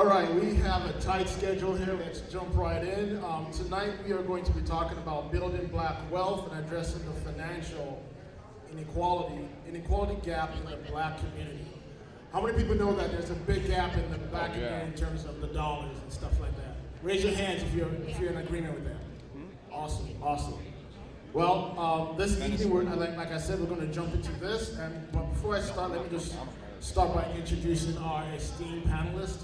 right, we have a tight schedule here. Let's jump right in. Tonight we are going to be talking about building black wealth and addressing the financial inequality gap in the black community. How many people know that there's a big gap in the black community in terms of the dollars and stuff like that? Raise your hands if you're in agreement with that. Awesome, awesome. Well, this evening, like I said, we're going to jump into this. But before I start, let me just start by introducing our esteemed panelists.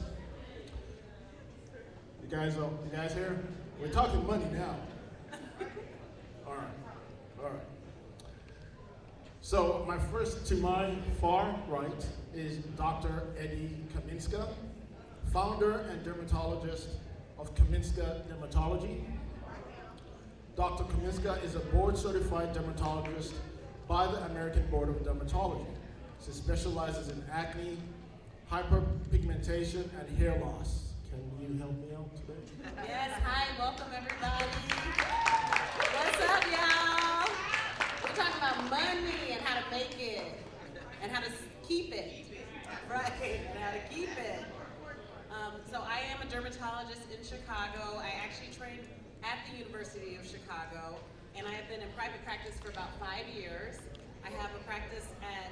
You guys here? We're talking money now. All right. So to my far right is Dr. Kaminska, founder and dermatologist of Kaminska Dermatology. Dr. Kaminska is a board-certified dermatologist by the American Board of Dermatology. She specializes in acne, hyperpigmentation, and hair loss. Can you help me out today? Yes, hi, welcome everybody. What's up, y'all? We're talking about money and how to make it, and how to keep it, right, and how to keep it. So I am a dermatologist in Chicago. I actually trained at the University of Chicago, and I have been in private practice for about 5 years. I have a practice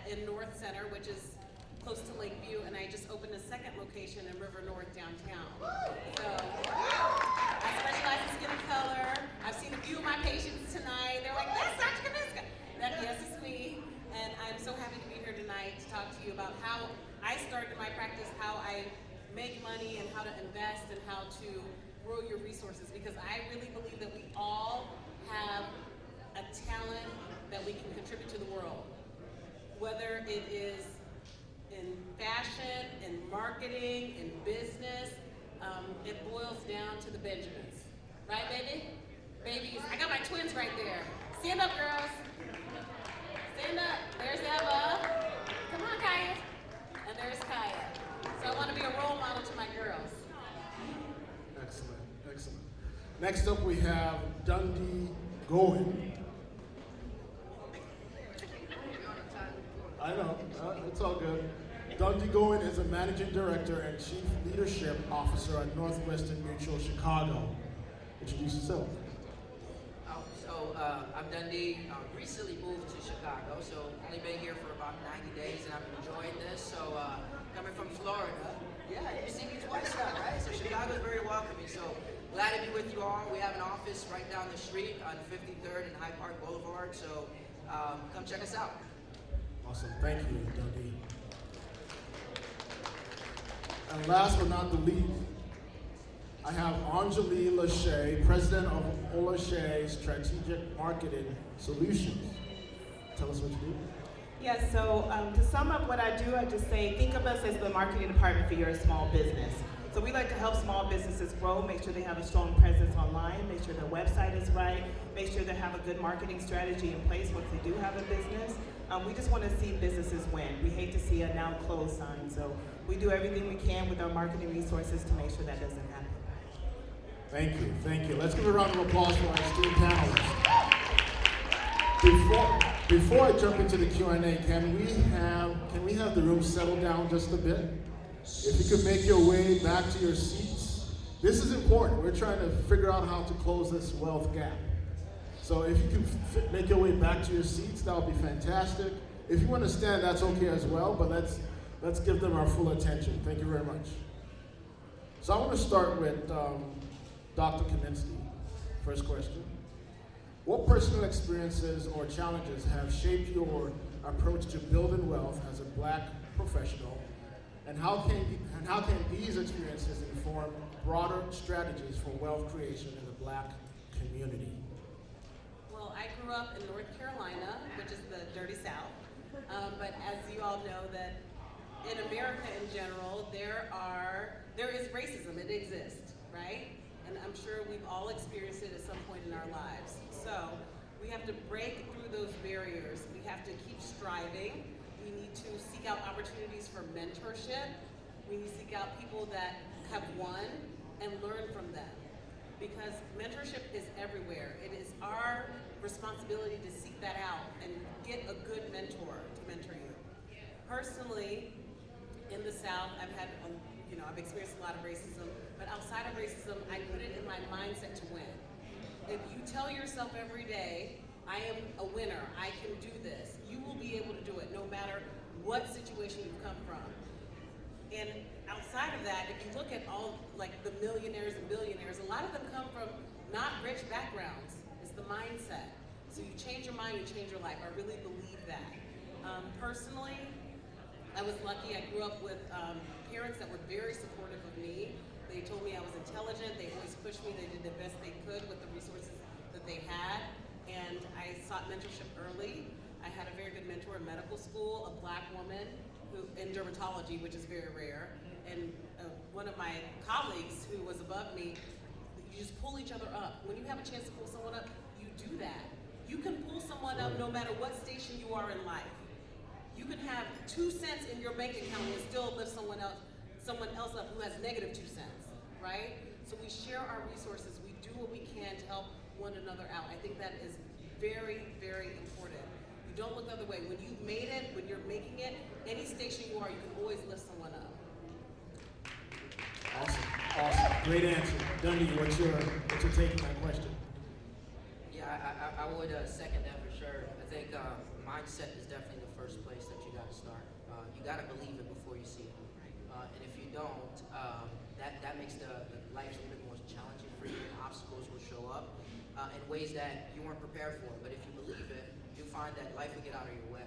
in North Center, which is close to Lakeview, and I just opened a second location in River North downtown. So I specialize in skin color. I've seen a few of my patients tonight. They're like, that's Dr. Kaminska. Yes, it's me. And I'm so happy to be here tonight to talk to you about how I started my practice, how I make money, and how to invest, and how to grow your resources, because I really believe that we all have a talent that we can contribute to the world. Whether it is in fashion, in marketing, in business, it boils down to the Benjamins. Right, baby? Babies. I got my twins right there. Stand up, girls. Stand up. There's Eva. Come on, Kaya. And there's Kaya. So I want to be a role model to my girls. Excellent. Next up we have Dundee Gouin. I know, it's all good. Dundee Gouin is a managing director and chief leadership officer at NorthWestern Mutual Chicago. Introduce yourself. I'm Dundee. Recently moved to Chicago, so only been here for about 90 days, and I'm enjoying this. So coming from Florida, yeah, you see me twice now, right? So Chicago is very welcoming. So glad to be with you all. We have an office right down the street on 53rd and Hyde Park Boulevard. So come check us out. Awesome, thank you, Dundee. And last but not the least, I have OnjaLee LaShay, president of OLashay Strategic Marketing Solutions. Tell us what you do. Yes, so to sum up what I do, I just say, think of us as the marketing department for your small business. So we like to help small businesses grow, make sure they have a strong presence online, make sure their website is right, make sure they have a good marketing strategy in place once they do have a business. We just want to see businesses win. We hate to see a now closed sign, so we do everything we can with our marketing resources to make sure that doesn't happen. Thank you. Let's give a round of applause for our esteemed panelists. Before I jump into the Q&A, can we have the room settle down just a bit? If you could make your way back to your seats. This is important. We're trying to figure out how to close this wealth gap. So if you can make your way back to your seats, that would be fantastic. If you want to stand, that's okay as well, but let's give them our full attention. Thank you very much. So I want to start with Dr. Kaminska. First question. What personal experiences or challenges have shaped your approach to building wealth as a black professional? And how can these experiences inform broader strategies for wealth creation in the black community? Well, I grew up in North Carolina, which is the dirty South. But as you all know, that in America in general, there is racism. It exists, right? And I'm sure we've all experienced it at some point in our lives. So we have to break through those barriers. We have to keep striving. We need to seek out opportunities for mentorship. We need to seek out people that have won and learn from them. Because mentorship is everywhere. It is our responsibility to seek that out and get a good mentor to mentor you. Personally, in the South, I've had I've experienced a lot of racism, but outside of racism, I put it in my mindset to win. If you tell yourself every day, I am a winner, I can do this, you will be able to do it no matter what situation you've come from. And outside of that, if you look at all like the millionaires and billionaires, a lot of them come from not rich backgrounds. It's the mindset. So you change your mind, you change your life. I really believe that. Personally, I was lucky. I grew up with parents that were very supportive of me. They told me I was intelligent. They always pushed me. They did the best they could with the resources that they had. And I sought mentorship early. I had a very good mentor in medical school, a black woman who in dermatology, which is very rare. And one of my colleagues who was above me, you just pull each other up. When you have a chance to pull someone up, you do that. You can pull someone up no matter what station you are in life. You can have 2 cents in your bank account and still lift someone else up who has negative 2 cents, right? So we share our resources. We do what we can to help one another out. I think that is very, very important. You don't look the other way. When you've made it, when you're making it, any station you are, you can always lift someone up. Awesome. Great answer. Dundee, what's your take on that question? Yeah, I would second that for sure. I think mindset is definitely the first place that you got to start. You got to believe it before you see it. And if you don't, that makes the life a little bit more challenging for you. Obstacles will show up in ways that you weren't prepared for. But if you believe it, you'll find that life will get out of your way.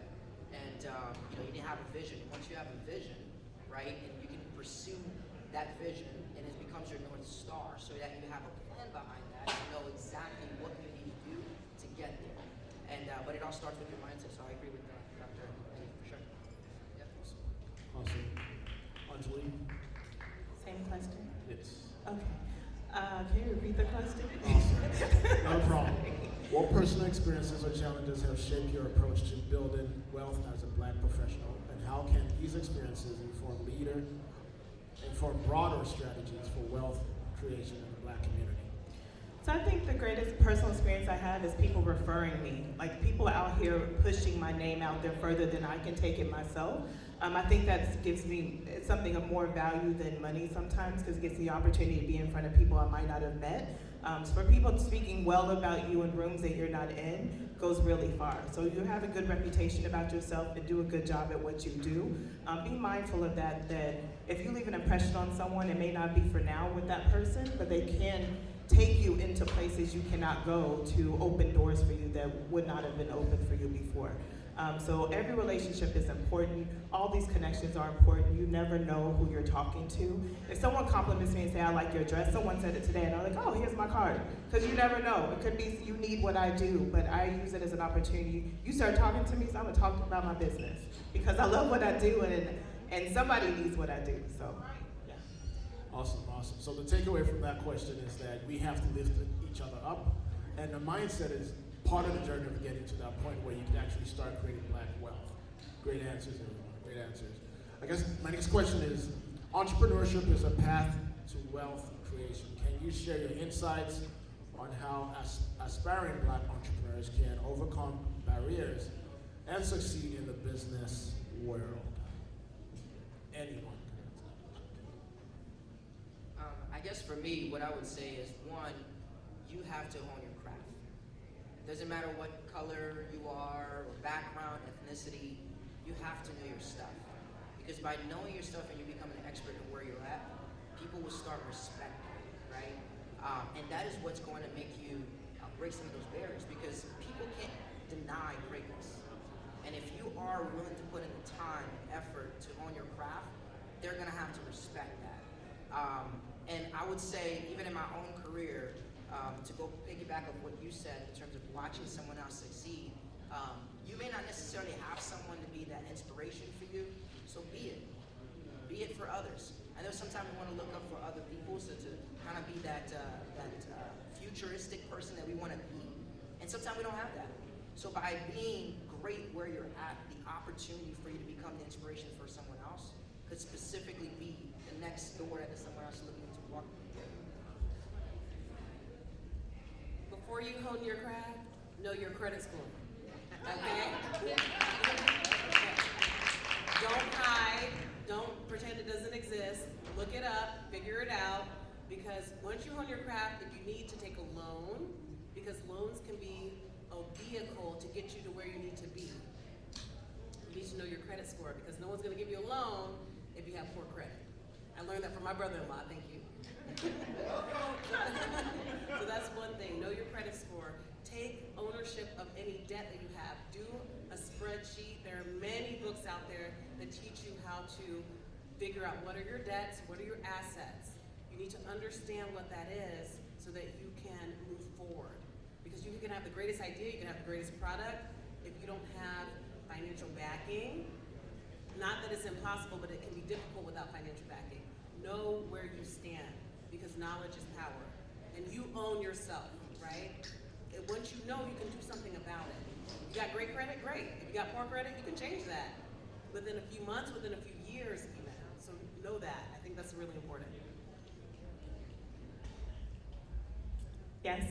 And you need to have a vision. Once you have a vision, right, and you can pursue that vision, and it becomes your North Star, so that you have a plan behind that. You know exactly what you need to do to get there. And but it all starts with your mindset. So I agree with Dr. Eddie for sure. Yep. Awesome. OnjaLee? Same question? Yes. Okay. Can you repeat the question? Awesome. No problem. What personal experiences or challenges have shaped your approach to building wealth as a Black professional, and how can these experiences inform broader strategies for wealth creation in the Black community? So I think the greatest personal experience I have is people referring me, like people out here pushing my name out there further than I can take it myself. I think that gives me something of more value than money sometimes, because it gives the opportunity to be in front of people I might not have met. So for people speaking well about you in rooms that you're not in goes really far. So you have a good reputation about yourself and do a good job at what you do. Be mindful of that if you leave an impression on someone, it may not be for now with that person, but they can take you into places you cannot go to open doors for you that would not have been open for you before. So every relationship is important. All these connections are important. You never know who you're talking to. If someone compliments me and say, I like your dress, someone said it today, and I'm like, oh, here's my card. Because you never know. It could be you need what I do, but I use it as an opportunity. You start talking to me, so I'm going to talk about my business. Because I love what I do, and somebody needs what I do. So, yeah. Awesome. So the takeaway from that question is that we have to lift each other up, and the mindset is part of the journey of getting to that point where you can actually start creating Black wealth. Great answers, everyone. Great answers. I guess my next question is, entrepreneurship is a path to wealth creation. Can you share your insights on how aspiring Black entrepreneurs can overcome barriers and succeed in the business world? Anyone? I guess for me, what I would say is, one, you have to hone your craft. Doesn't matter what color you are, or background, ethnicity, you have to know your stuff. Because by knowing your stuff and you become an expert in where you're at, people will start respecting you, right? And that is what's going to make you break some of those barriers, because people can't deny greatness. And if you are willing to put in the time and effort to hone your craft, they're gonna have to respect that. And I would say, even in my own career, to go piggyback of what you said in terms of watching someone else succeed, you may not necessarily have someone to be that inspiration for you, so be it. Be it for others. I know sometimes we want to look up for other people, so to kind of be that futuristic person that we want to be, and sometimes we don't have that. So by being great where you're at, the opportunity for you to become the inspiration for someone else could specifically be the next door that someone else is looking to walk through. Before you hone your craft, know your credit score. Okay? Don't hide. Don't pretend it doesn't exist. look it up, figure it out, because once you hone your craft, if you need to take a loan, because loans can be a vehicle to get you to where you need to be. You need to know your credit score, because no one's gonna give you a loan if you have poor credit. I learned that from my brother-in-law, thank you. So that's one thing, know your credit score. Take ownership of any debt that you have. Do a spreadsheet. There are many books out there that teach you how to figure out what are your debts, what are your assets. You need to understand what that is so that you can move forward. Because you can have the greatest idea, you can have the greatest product. If you don't have financial backing, not that it's impossible, but it can be difficult without financial backing. Know where you stand, because knowledge is power. And you own yourself, right? And once you know, you can do something about it. You got great credit, great. If you got poor credit, you can change that within a few months, within a few years even. So know that. I think that's really important. Yes.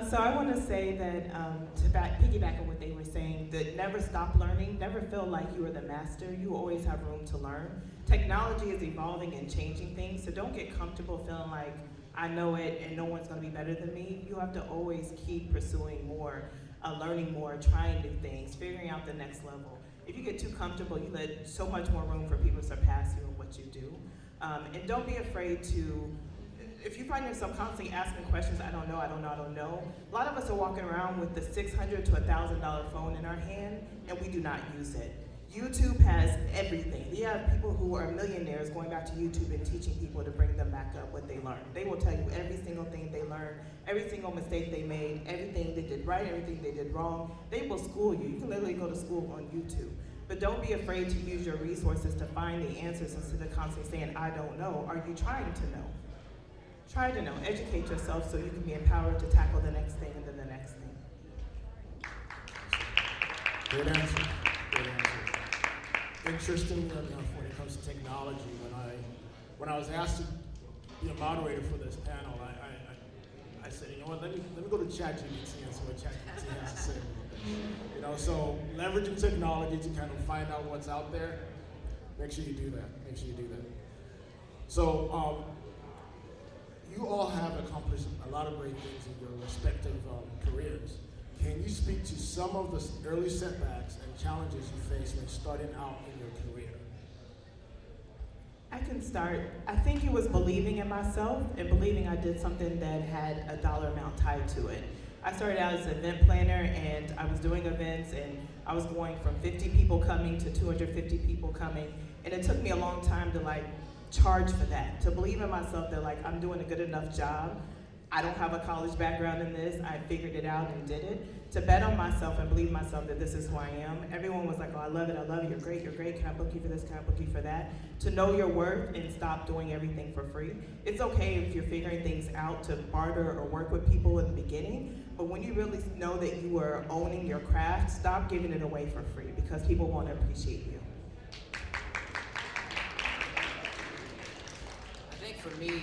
So I want to say that to piggyback on what they were saying, that never stop learning, never feel like you are the master. You always have room to learn. Technology is evolving and changing things, so don't get comfortable feeling like I know it and no one's going to be better than me. You have to always keep pursuing more, learning more, trying new things, figuring out the next level. If you get too comfortable, you let so much more room for people to surpass you in what you do. And don't be afraid to, if you find yourself constantly asking questions, I don't know. A lot of us are walking around with the $600 to $1,000 phone in our hand, and we do not use it. YouTube has everything. You have people who are millionaires going back to YouTube and teaching people to bring them back up what they learned. They will tell you every single thing they learned, every single mistake they made, everything they did right, everything they did wrong. They will school you. You can literally go to school on YouTube. But don't be afraid to use your resources to find the answers instead of constantly saying, I don't know. Are you trying to know? Try to know. Educate yourself so you can be empowered to tackle the next thing and then the next thing. Good answer. Good answer. Interesting enough when it comes to technology, when I was asked to be a moderator for this panel, I said, you know what, let me go to ChatGPT and see what ChatGPT has to say. You know, so leveraging technology to kind of find out what's out there, make sure you do that. Make sure you do that. So you all have accomplished a lot of great things in your respective careers. Can you speak to some of the early setbacks and challenges you faced when starting out in your career? I can start. I think it was believing in myself and believing I did something that had a dollar amount tied to it. I started out as an event planner, and I was doing events, and I was going from 50 people coming to 250 people coming, and it took me a long time to charge for that, to believe in myself that I'm doing a good enough job. I don't have a college background in this. I figured it out and did it. To bet on myself and believe myself that this is who I am. Everyone was like, oh, I love it, you're great, can I book you for this, can I book you for that? To know your worth and stop doing everything for free. It's okay if you're figuring things out to barter or work with people at the beginning, but when you really know that you are owning your craft, stop giving it away for free because people won't appreciate you. I think for me,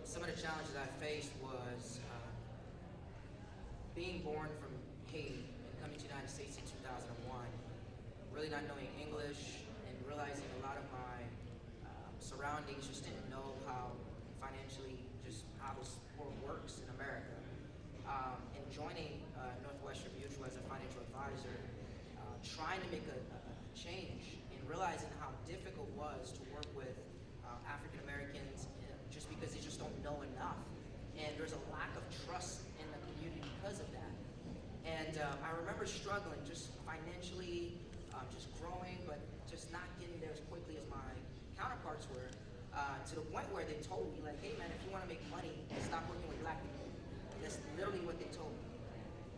some of the challenges I faced was being born from Haiti and coming to the United States in 2001, really not knowing English and realizing a lot of my surroundings just didn't know how financially, just how the world works in America. And joining NorthWestern Mutual as a financial advisor, trying to make a change and realizing how difficult it was to work with African Americans just because they just don't know enough. And there's a lack of trust in the community because of that. And I remember struggling just financially, just growing, but just not getting there as quickly as my counterparts were, to the point where they told me, hey man, if you want to make money, stop working with black people. That's literally what they told me.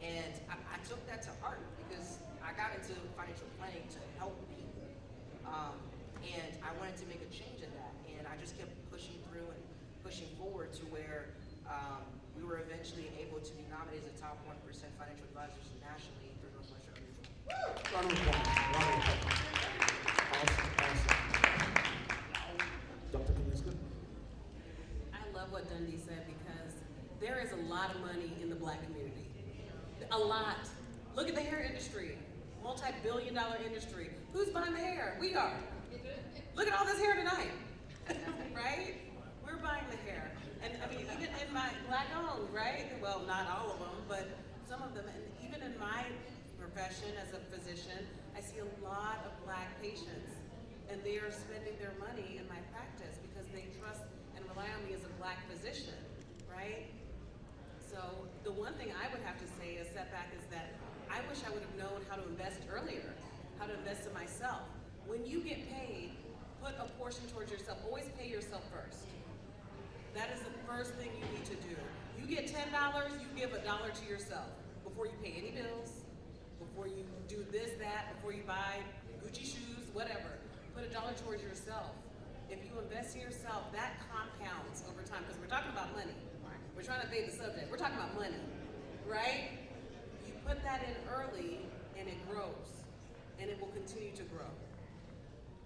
And I took that to heart because I got into financial planning to help people. And I wanted to make a change in that. And I just kept pushing through and pushing forward to where we were eventually able to be nominated as a top 1% financial advisors nationally through NorthWestern Mutual. Round of applause. Awesome. Dr. Kaminska? I love what Dundee said because there is a lot of money in the black community. A lot. Look at the hair industry, multi-billion-dollar industry. Who's buying the hair? We are. Look at all this hair tonight. right? We're buying the hair. And I mean, even in my Black-owned, right? Well, not all of them, but some of them. And even in my profession as a physician, I see a lot of Black patients. And they are spending their money in my practice because they trust and rely on me as a Black physician, right? So the one thing I would have to say as setback is that I wish I would have known how to invest earlier, how to invest in myself. When you get paid, put a portion towards yourself. Always pay yourself first. That is the first thing you need to do. You get $10, you give $1 to yourself before you pay any bills, before you do this, that, before you buy Gucci shoes, whatever. Put $1 towards yourself. If you invest in yourself, that compounds over time, because we're talking about money. We're trying to evade the subject. We're talking about money, right? You put that in early, and it grows, and it will continue to grow.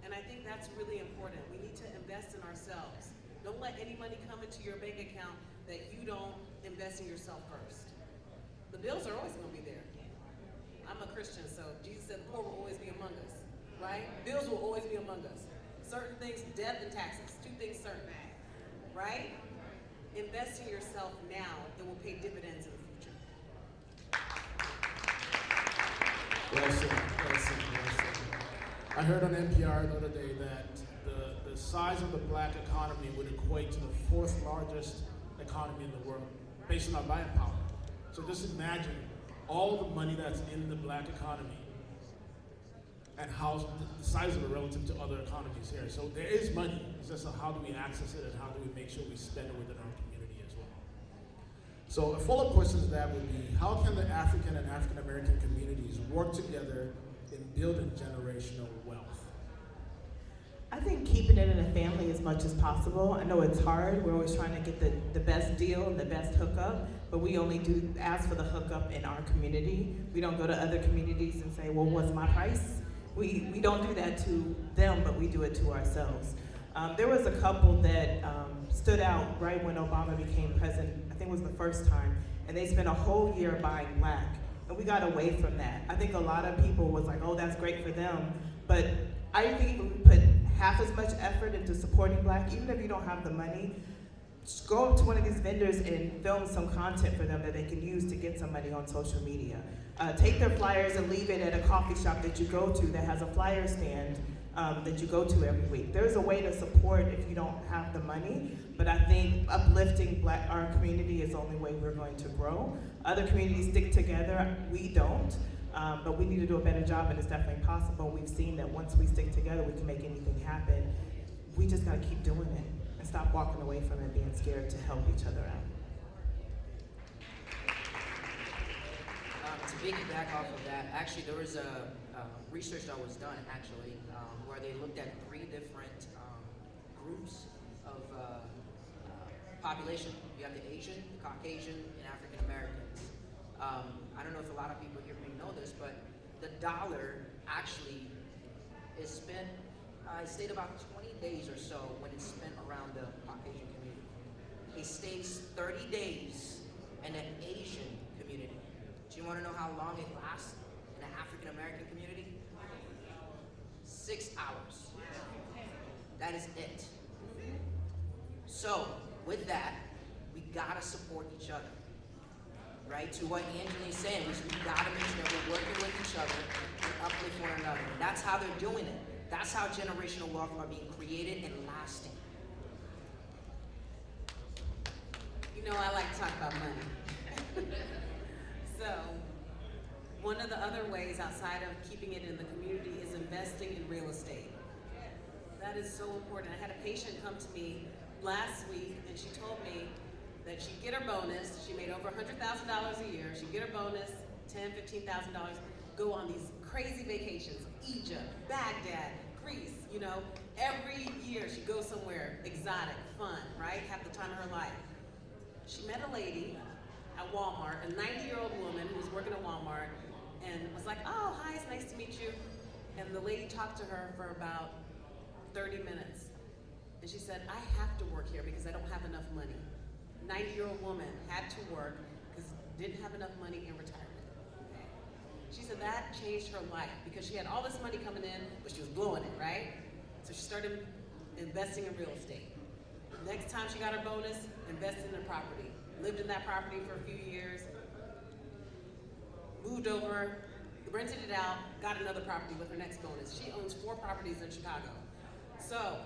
And I think that's really important. We need to invest in ourselves. Don't let any money come into your bank account that you don't invest in yourself first. The bills are always going to be there. I'm a Christian, so Jesus said the poor will always be among us, right? Bills will always be among us. Certain things, death and taxes, 2 things certain, right? Invest in yourself now, it will pay dividends in the future. Well said, well said, well said. I heard on NPR the other day that the size of the Black economy would equate to the 4th largest economy in the world, based on our buying power. So just imagine all the money that's in the Black economy and how the size of it relative to other economies here. So there is money. It's just how do we access it and how do we make sure we spend it within our community as well. So a follow-up question to that would be, how can the African and African American communities work together in building generational wealth? I think keeping it in a family as much as possible. I know it's hard. We're always trying to get the best deal and the best hookup, but we only do ask for the hookup in our community. We don't go to other communities and say, well, what's my price? We don't do that to them, but we do it to ourselves. There was a couple that stood out right when Obama became president. I think it was the first time, and they spent a whole year buying Black, and we got away from that. I think a lot of people was like, oh, that's great for them, but I think if we put half as much effort into supporting Black, even if you don't have the money, just go up to one of these vendors and film some content for them that they can use to get some money on social media. Take their flyers and leave it at a coffee shop that you go to that has a flyer stand that you go to every week. There's a way to support if you don't have the money, but I think uplifting our community is the only way we're going to grow. Other communities stick together, we don't, but we need to do a better job, and it's definitely possible. We've seen that once we stick together, we can make anything happen. We just gotta keep doing it and stop walking away from it being scared to help each other out. To piggyback off of that, actually there was a research that was done where they looked at 3 different groups of population. You have the Asian, the Caucasian, and African Americans. I don't know if a lot of people here may know this, but the dollar actually is spent, it stayed about 20 days or so when it's spent around the Caucasian community. It stays 30 days in an Asian community. Do you want to know how long it lasts in an African American community? 6 hours. That is it. So, with that, we gotta support each other. Right? To what Angela's saying, we gotta make sure that we're working with each other and uplift one another. That's how they're doing it. That's how generational wealth are being created and lasting. You know, I like to talk about money. So, one of the other ways outside of keeping it in the community is investing in real estate. That is so important. I had a patient come to me last week, and she told me that she'd get her bonus. She made over $100,000 a year. She'd get her bonus, $10,000, $15,000, go on these crazy vacations, Egypt, Baghdad, Greece, you know. Every year she'd go somewhere exotic, fun, right? Have the time of her life. She met a lady at Walmart, a 90-year-old woman who was working at Walmart, and was like, oh, hi, it's nice to meet you. And the lady talked to her for about 30 minutes. And she said, I have to work here because I don't have enough money. 90-year-old woman had to work because didn't have enough money in retirement. Okay. She said that changed her life because she had all this money coming in, but she was blowing it, right? So she started investing in real estate. Next time she got her bonus, invested in a property. Lived in that property for a few years, moved over, rented it out, got another property with her next bonus. She owns 4 properties in Chicago. So,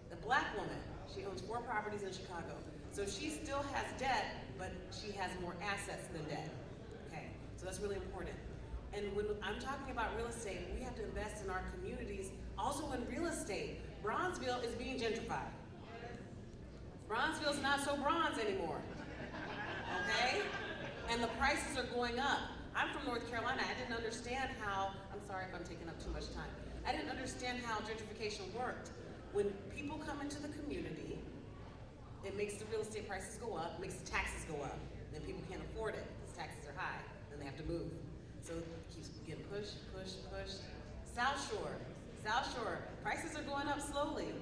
the black woman, she owns 4 properties in Chicago. So she still has debt, but she has more assets than debt. Okay, so that's really important. And when I'm talking about real estate, we have to invest in our communities. Also in real estate, Bronzeville is being gentrified. Bronzeville's not so bronze anymore, okay? And the prices are going up. I'm from North Carolina. I didn't understand how, I'm sorry if I'm taking up too much time. I didn't understand how gentrification worked. When people come into the community, it makes the real estate prices go up, makes the taxes go up. Then people can't afford it because taxes are high. Then they have to move. So it keeps getting pushed. South Shore, prices are going up slowly.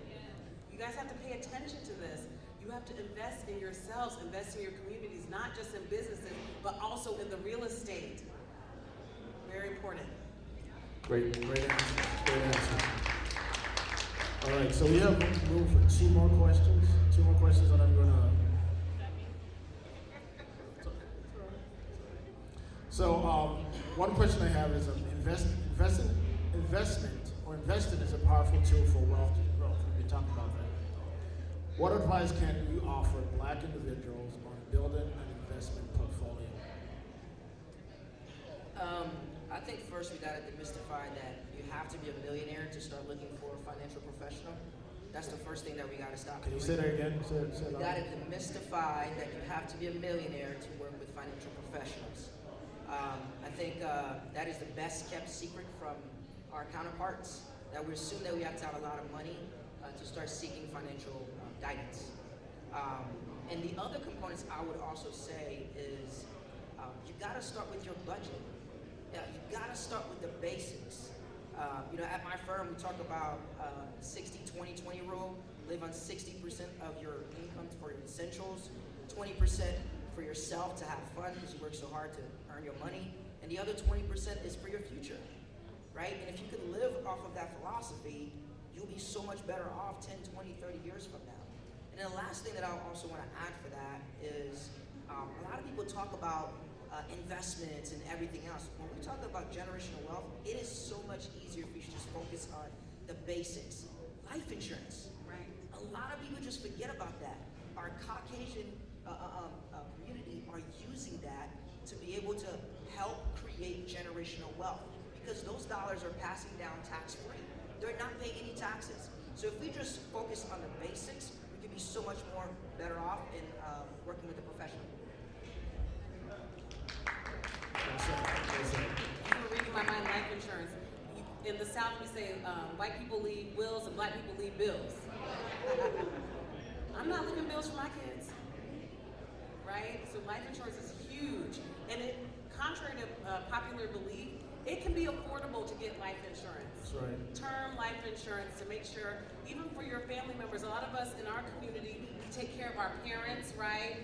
You guys have to pay attention to this. You have to invest in yourselves, invest in your communities, not just in businesses, but also in the real estate. Very important. Great answer. All right, so we have room for 2 more questions. 2 more questions, and I'm gonna. So, one question I have is investing is a powerful tool for wealth growth. We talked about that. What advice can you offer Black individuals on building an investment portfolio? I think first we gotta demystify that you have to be a millionaire to start looking for a financial professional. That's the first thing that we gotta stop Can you doing. say that again? Say You gotta demystify that you have to be a millionaire to work with financial professionals. I think that is the best kept secret from our counterparts, that we assume that we have to have a lot of money to start seeking financial guidance. And the other components I would also say is you gotta start with your budget. Yeah, you gotta start with the basics. At my firm, we talk about 60-20-20 rule. Live on 60% of your income for your essentials, 20% for yourself to have fun because you work so hard to earn your money, and the other 20% is for your future, right? And if you could live off of that philosophy, you'll be so much better off 10, 20, 30 years from now. And then the last thing that I also want to add for that is a lot of people talk about investments and everything else. When we talk about generational wealth, it is so much easier if you just focus on the basics. Life insurance. Right. A lot of people just forget about that. Our Caucasian community are using that to be able to help create generational wealth because those dollars are passing down tax-free. They're not paying any taxes. So if we just focus on the basics, we can be so much more better off in working with a professional. You were reading my mind, life insurance. In the South, we say white people leave wills and Black people leave bills. I'm not leaving bills for my kids, right? So life insurance is huge, and contrary to popular belief, it can be affordable to get life insurance. That's right. Term life insurance to make sure, even for your family members, a lot of us in our community, we take care of our parents, right?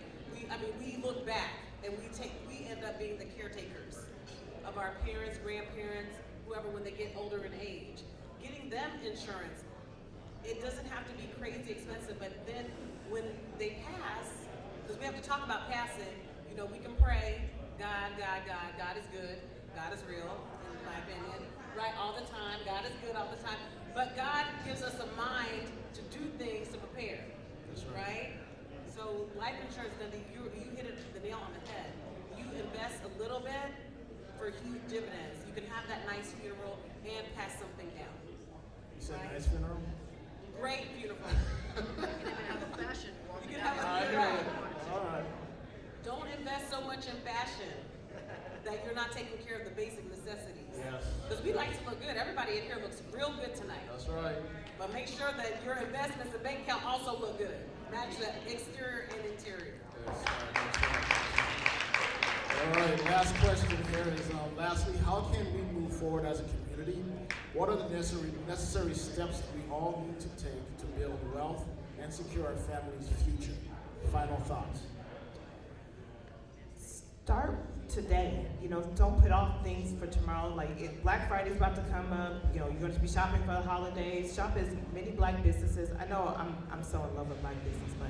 We look back and we end up being the caretakers of our parents, grandparents, whoever when they get older in age. Getting them insurance, it doesn't have to be crazy expensive, but then when they pass, because we have to talk about passing, we can pray, God is good, God is real, in my opinion, right, all the time, God is good all the time, but God gives us a mind to do things to prepare, right? So life insurance, Dundee, you hit the nail on the head. You invest a little bit for huge dividends. You can have that nice funeral and pass something down. You said Right. nice funeral? Great funeral. You can even have a fashion walk. You can have a funeral. All right. Don't invest so much in fashion that you're not taking care of the basic necessities. Yes. Because we like to look good. Everybody in here looks real good tonight. That's right. But make sure that your investments and bank account also look good. Match the exterior and interior. Yes, all right, last question here is, lastly, how can we move forward as a community? What are the necessary steps we all need to take to build wealth and secure our family's future? Final thoughts. Start today. You know, don't put off things for tomorrow. Like if Black Friday's about to come up, you know, you're going to be shopping for the holidays. Shop as many Black businesses. I know I'm so in love with Black business, but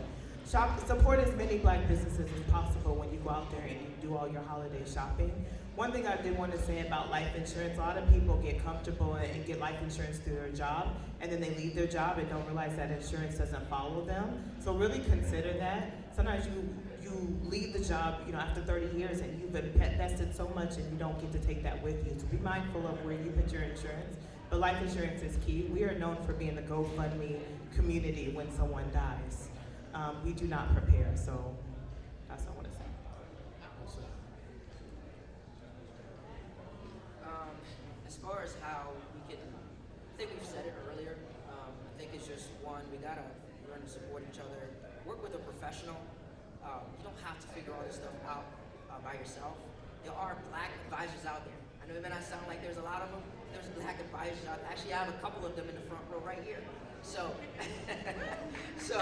support as many Black businesses as possible when you go out there and you do all your holiday shopping. One thing I did want to say about life insurance, a lot of people get comfortable and get life insurance through their job, and then they leave their job and don't realize that insurance doesn't follow them. So really consider that. Sometimes you leave the job, you know, after 30 years and you've invested so much and you don't get to take that with you. So be mindful of where you put your insurance. But life insurance is key. We are known for being the GoFundMe community when someone dies. We do not prepare, so that's all I want to say. As far as how we can, I think we've said it earlier, I think it's just one, we gotta learn to support each other, work with a professional. You don't have to figure all this stuff out by yourself. There are Black advisors out there. I know it may not sound like there's a lot of them. There's Black advisors out there. Actually, I have a couple of them in the front row right here. So, so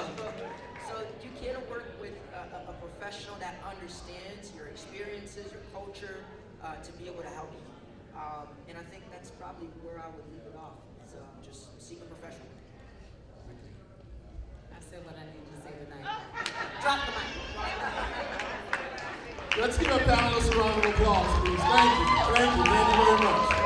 you can work with a professional that understands your experiences, your culture, to be able to help you. And I think that's probably where I would leave it off. So just seek a professional. I said what I need to say tonight. Drop the mic. Let's give our panelists a round of applause, please. Thank you very much.